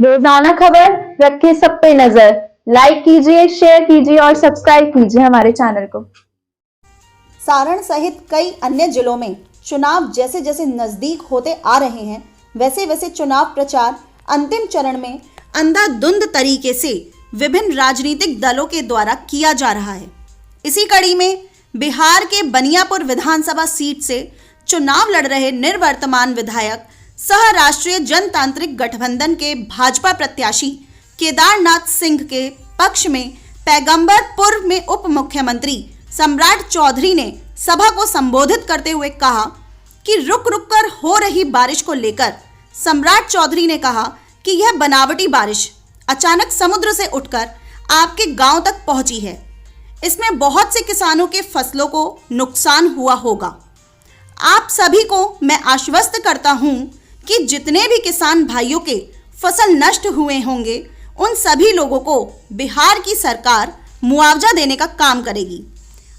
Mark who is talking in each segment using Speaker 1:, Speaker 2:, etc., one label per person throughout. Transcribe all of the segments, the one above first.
Speaker 1: रोजाना खबर रखे सब पे नजर। लाइक कीजिए, शेयर कीजिए और सब्सक्राइब कीजिए हमारे चैनल को।
Speaker 2: सारण सहित कई अन्य जिलों में चुनाव जैसे जैसे नजदीक होते आ रहे हैं, वैसे वैसे चुनाव प्रचार अंतिम चरण में अंधाधुंध तरीके से विभिन्न राजनीतिक दलों के द्वारा किया जा रहा है। इसी कड़ी में बिहार के बनियापुर विधानसभा सीट से चुनाव लड़ रहे निर्वर्तमान विधायक सह राष्ट्रीय जनतांत्रिक गठबंधन के भाजपा प्रत्याशी केदारनाथ सिंह के पक्ष में पैगंबरपुर में उप मुख्यमंत्री सम्राट चौधरी ने सभा को संबोधित करते हुए कहा कि रुक रुक कर हो रही बारिश को लेकर सम्राट चौधरी ने कहा कि यह बनावटी बारिश अचानक समुद्र से उठकर आपके गांव तक पहुंची है। इसमें बहुत से किसानों के फसलों को नुकसान हुआ होगा। आप सभी को मैं आश्वस्त करता हूं कि जितने भी किसान भाइयों के फसल नष्ट हुए होंगे, उन सभी लोगों को बिहार की सरकार मुआवजा देने का काम करेगी।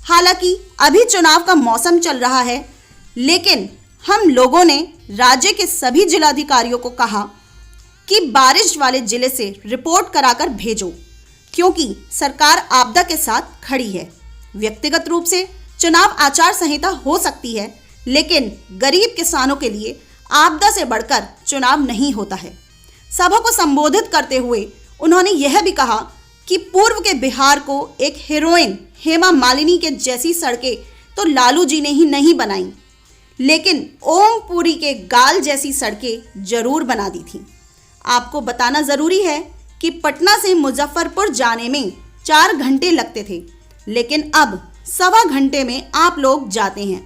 Speaker 2: हालांकि अभी चुनाव का मौसम चल रहा है, लेकिन हम लोगों ने राज्य के सभी जिलाधिकारियों को कहा कि बारिश वाले जिले से रिपोर्ट कराकर भेजो, क्योंकि सरकार आपदा के साथ खड़ी है। व्यक्तिगत रूप से चुनाव आचार संहिता हो सकती है, लेकिन गरीब किसानों के लिए आपदा से बढ़कर चुनाव नहीं होता है। सभा को संबोधित करते हुए उन्होंने यह भी कहा कि पूर्व के बिहार को एक हीरोइन हेमा मालिनी के जैसी सड़कें तो लालू जी ने ही नहीं बनाई, लेकिन ओम पुरी के गाल जैसी सड़कें जरूर बना दी थी। आपको बताना जरूरी है कि पटना से मुजफ्फरपुर जाने में 4 घंटे लगते थे, लेकिन अब 1.25 घंटे में आप लोग जाते हैं।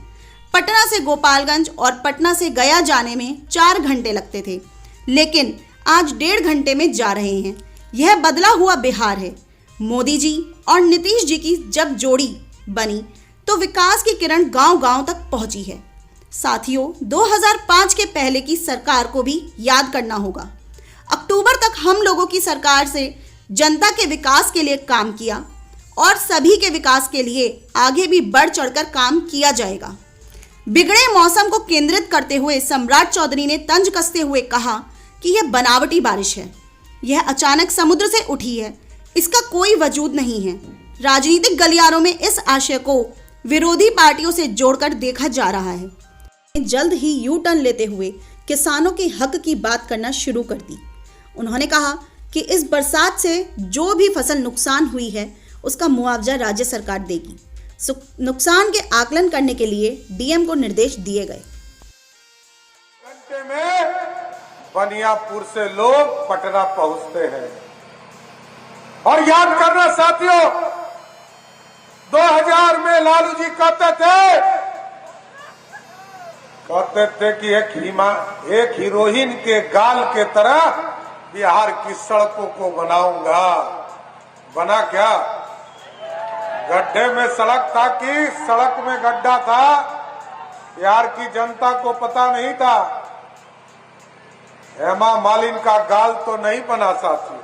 Speaker 2: पटना से गोपालगंज और पटना से गया जाने में 4 घंटे लगते थे, लेकिन आज 1.5 घंटे में जा रहे हैं। यह बदला हुआ बिहार है। मोदी जी और नीतीश जी की जब जोड़ी बनी तो विकास की किरण गांव-गांव तक पहुंची है। साथियों, 2005 के पहले की सरकार को भी याद करना होगा। अक्टूबर तक हम लोगों की सरकार से जनता के विकास के लिए काम किया और सभी के विकास के लिए आगे भी बढ़ चढ़कर काम किया जाएगा। बिगड़े मौसम को केंद्रित करते हुए सम्राट चौधरी ने तंज कसते हुए कहा कि यह बनावटी बारिश है, यह अचानक समुद्र से उठी है, इसका कोई वजूद नहीं है। राजनीतिक गलियारों में इस आशय को विरोधी पार्टियों से जोड़कर देखा जा रहा है। जल्द ही यू टर्न लेते हुए किसानों के हक की बात करना शुरू कर दी। उन्होंने कहा कि इस बरसात से जो भी फसल नुकसान हुई है, उसका मुआवजा राज्य सरकार देगी। नुकसान के आकलन करने के लिए डीएम को निर्देश दिए गए।
Speaker 3: घंटे में बनियापुर से लोग पटना पहुंचते हैं। और याद करना साथियों, 2000 में लालू जी कहते थे कि एक हीरोइन के गाल के तरह बिहार की सड़कों को बनाऊंगा। बना क्या? गड्ढे में सड़क था कि सड़क में गड्ढा था, बिहार की जनता को पता नहीं था। हेमा मालिनी का गाल तो नहीं बना साथी,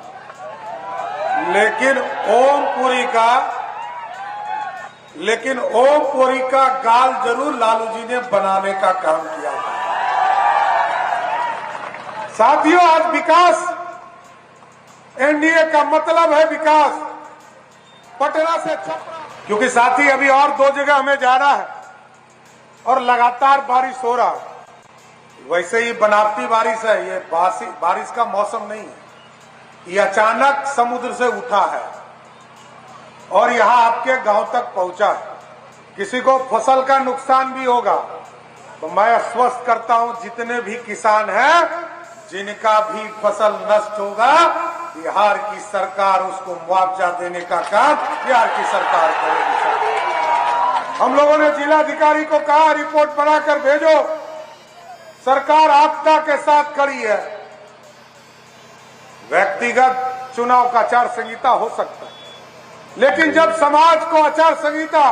Speaker 3: लेकिन ओम पुरी का गाल जरूर लालू जी ने बनाने का काम किया था। साथियों, आज विकास, एनडीए का मतलब है विकास। पटना से छपरा, क्योंकि साथी अभी और 2 जगह हमें जाना है और लगातार बारिश हो रहा है। वैसे ही बनावटी बारिश है, ये बारिश का मौसम नहीं है, ये अचानक समुद्र से उठा है और यहाँ आपके गांव तक पहुंचा है। किसी को फसल का नुकसान भी होगा तो मैं आश्वस्त करता हूं, जितने भी किसान हैं जिनका भी फसल नष्ट होगा, बिहार की सरकार उसको मुआवजा देने का काम बिहार की सरकार करेगी। हम लोगों ने जिलाधिकारी को कहा रिपोर्ट बनाकर भेजो। सरकार आपदा के साथ खड़ी है। व्यक्तिगत चुनाव का आचार संहिता हो सकता है, लेकिन जब समाज को आचार संहिता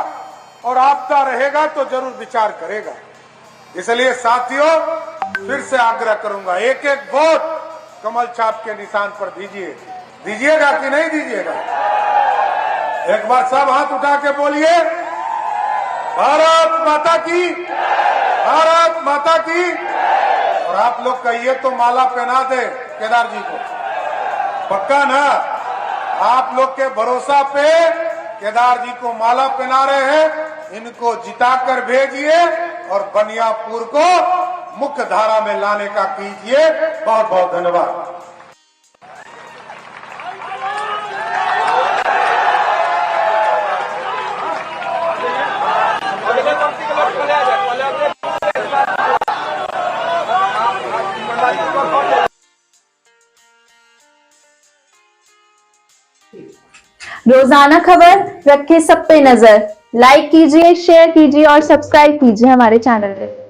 Speaker 3: और आपदा रहेगा तो जरूर विचार करेगा। इसलिए साथियों, फिर से आग्रह करूंगा, एक एक वोट कमल छाप के निशान पर दीजिएगा कि नहीं दीजिएगा? एक बार सब हाथ उठा के बोलिए, भारत माता की, भारत माता की। और आप लोग कहिए तो माला पहना दे केदार जी को। पक्का ना? आप लोग के भरोसा पे केदार जी को माला पहना रहे हैं, इनको जिताकर भेजिए और बनियापुर को मुख्य धारा में लाने का कीजिए। बहुत बहुत धन्यवाद।
Speaker 1: रोजाना खबर रखे सब पे नजर। लाइक कीजिए, शेयर कीजिए और सब्सक्राइब कीजिए हमारे चैनल को।